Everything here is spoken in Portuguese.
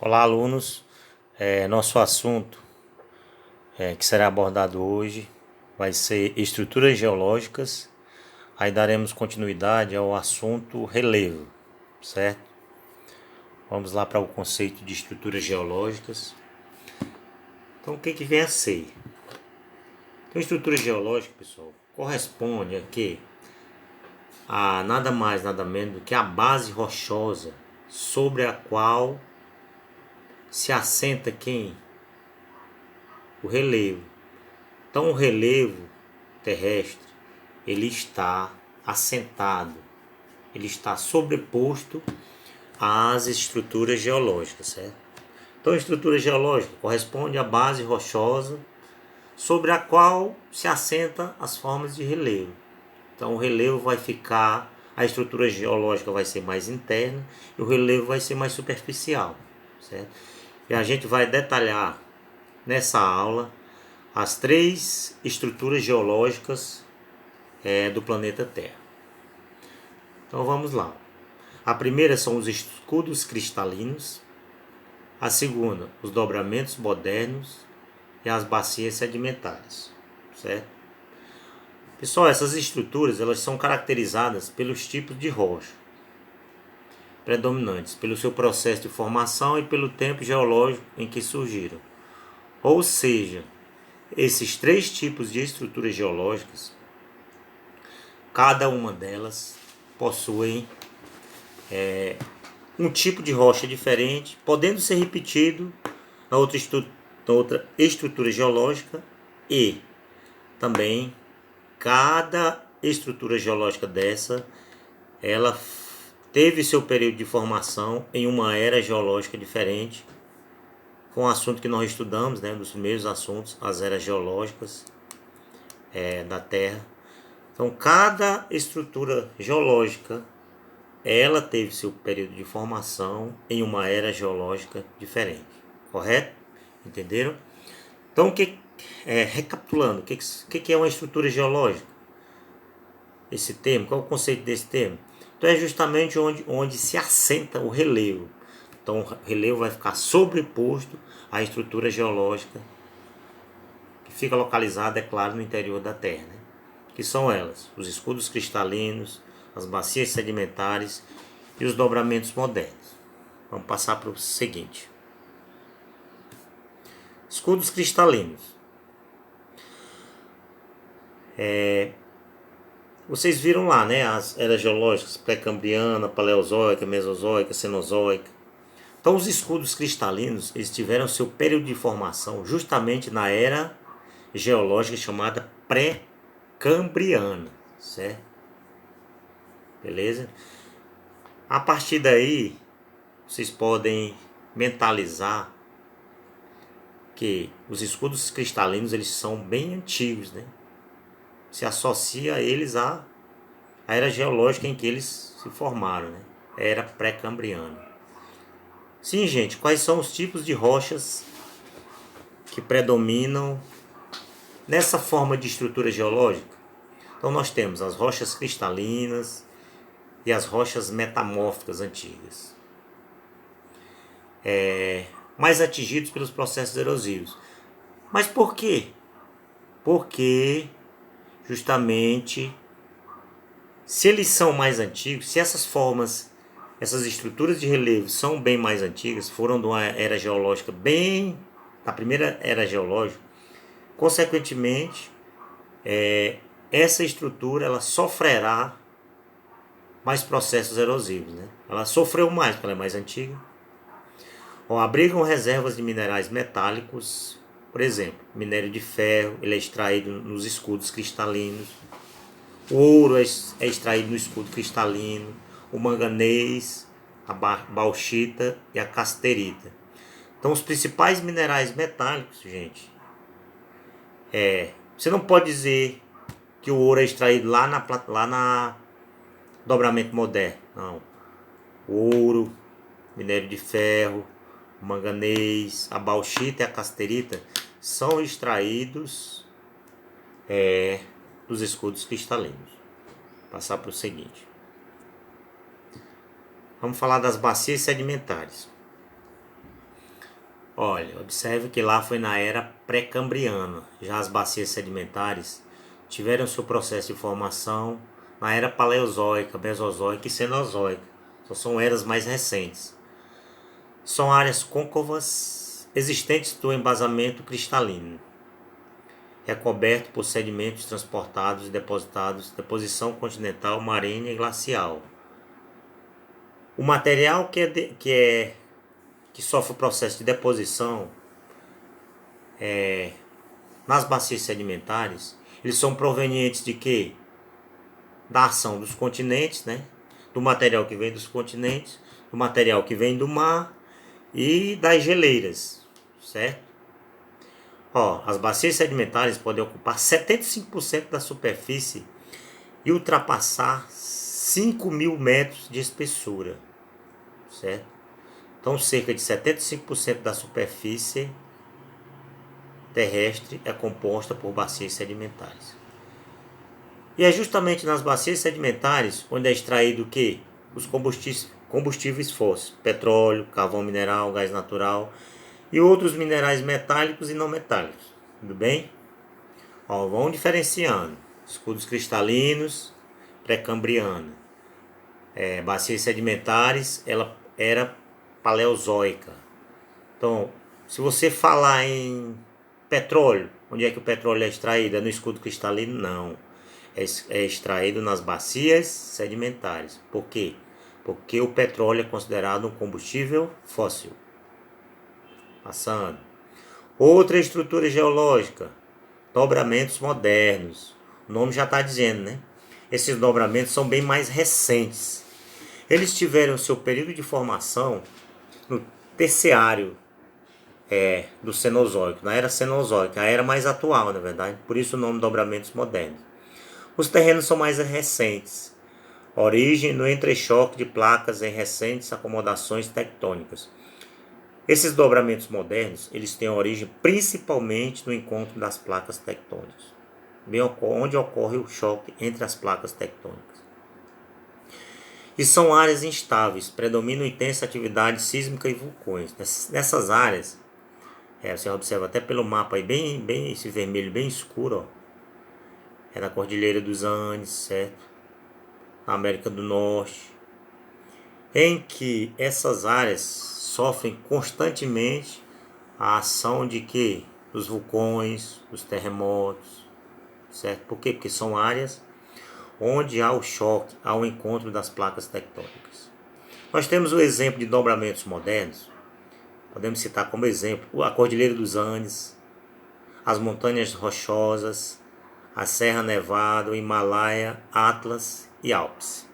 Olá, alunos. Nosso assunto que será abordado hoje vai ser estruturas geológicas. Aí daremos continuidade ao assunto relevo, certo? Vamos lá para o conceito de estruturas geológicas. Então, o que vem a ser? Então, estrutura geológica, pessoal, corresponde a nada mais, nada menos do que a base rochosa sobre a qual se assenta quem? O relevo. Então, o relevo terrestre, ele está assentado, ele está sobreposto às estruturas geológicas, certo? Então, a estrutura geológica corresponde à base rochosa sobre a qual se assenta as formas de relevo. Então, o relevo vai ficar, a estrutura geológica vai ser mais interna e o relevo vai ser mais superficial, certo? E a gente vai detalhar nessa aula as três estruturas geológicas do planeta Terra. Então vamos lá. A primeira são os escudos cristalinos, a segunda, os dobramentos modernos e as bacias sedimentares, certo? Pessoal, essas estruturas elas são caracterizadas pelos tipos de rocha predominantes, pelo seu processo de formação e pelo tempo geológico em que surgiram. Ou seja, esses três tipos de estruturas geológicas, cada uma delas possui um tipo de rocha diferente, podendo ser repetido na outra estrutura geológica, e também cada estrutura geológica dessa, ela teve seu período de formação em uma era geológica diferente. Foi um assunto que nós estudamos, né, um dos primeiros assuntos, as eras geológicas da Terra. Então, cada estrutura geológica, ela teve seu período de formação em uma era geológica diferente, correto? Entenderam? Então, recapitulando, o que é uma estrutura geológica? Esse termo, qual é o conceito desse termo? Então, é justamente onde se assenta o relevo. Então, o relevo vai ficar sobreposto à estrutura geológica que fica localizada, é claro, no interior da Terra, né? Que são elas: os escudos cristalinos, as bacias sedimentares e os dobramentos modernos. Vamos passar para o seguinte. Escudos cristalinos. Vocês viram lá, né, as eras geológicas, pré-cambriana, paleozoica, mesozoica, cenozoica. Então, os escudos cristalinos, eles tiveram seu período de formação justamente na era geológica chamada pré-cambriana, certo? Beleza? A partir daí, vocês podem mentalizar que os escudos cristalinos, eles são bem antigos, né? Se associa a eles a era geológica em que eles se formaram, né? Era pré-cambriana. Sim, gente, quais são os tipos de rochas que predominam nessa forma de estrutura geológica? Então nós temos as rochas cristalinas e as rochas metamórficas antigas, mais atingidos pelos processos erosivos. Mas por quê? Porque justamente se eles são mais antigos, se essas formas, essas estruturas de relevo são bem mais antigas, foram de uma era geológica da primeira era geológica, consequentemente, essa estrutura ela sofrerá mais processos erosivos, né? Ela sofreu mais porque ela é mais antiga. Abrigam reservas de minerais metálicos, por exemplo, minério de ferro, ele é extraído nos escudos cristalinos. O ouro é extraído no escudo cristalino, o manganês, a bauxita e a casterita. Então, os principais minerais metálicos, gente, você não pode dizer que o ouro é extraído lá na dobramento moderno, não. O ouro, minério de ferro, o manganês, a bauxita e a casterita são extraídos dos escudos cristalinos. Vou passar para o seguinte. Vamos falar das bacias sedimentares. Olha, observe que lá foi na era pré-cambriana. Já as bacias sedimentares tiveram seu processo de formação na era paleozoica, mesozoica e cenozoica. Então, são eras mais recentes. São áreas côncavas existentes do embasamento cristalino, recoberto por sedimentos transportados e depositados, deposição continental, marinha e glacial. O material que sofre o processo de deposição nas bacias sedimentares, eles são provenientes de quê? Da ação dos continentes, né? Do material que vem dos continentes, do material que vem do mar e das geleiras, certo? As bacias sedimentares podem ocupar 75% da superfície e ultrapassar 5.000 metros de espessura, certo? Então, cerca de 75% da superfície terrestre é composta por bacias sedimentares. E é justamente nas bacias sedimentares onde é extraído o quê? Os combustíveis fósseis, petróleo, carvão mineral, gás natural e outros minerais metálicos e não metálicos. Tudo bem? Vamos diferenciando. Escudos cristalinos, pré-cambriana. Bacias sedimentares, ela era paleozoica. Então, se você falar em petróleo, onde é que o petróleo é extraído? É no escudo cristalino? Não. É extraído nas bacias sedimentares. Por quê? Porque o petróleo é considerado um combustível fóssil. Passando. Outra estrutura geológica, dobramentos modernos. O nome já está dizendo, né? Esses dobramentos são bem mais recentes. Eles tiveram seu período de formação no terciário do Cenozoico, na era Cenozoica, a era mais atual, na verdade, por isso o nome dobramentos modernos. Os terrenos são mais recentes, origem no entrechoque de placas em recentes acomodações tectônicas. Esses dobramentos modernos, eles têm origem principalmente no encontro das placas tectônicas, bem onde ocorre o choque entre as placas tectônicas. E são áreas instáveis, predominam intensa atividade sísmica e vulcões. Nessas áreas, você observa até pelo mapa aí, bem esse vermelho bem escuro, é na Cordilheira dos Andes, certo? Na América do Norte, em que essas áreas sofrem constantemente a ação de quê? Dos vulcões, dos terremotos, certo? Por quê? Porque são áreas onde há o choque, há o encontro das placas tectônicas. Nós temos o exemplo de dobramentos modernos, podemos citar como exemplo a Cordilheira dos Andes, as Montanhas Rochosas, a Serra Nevada, o Himalaia, Atlas e Alpes.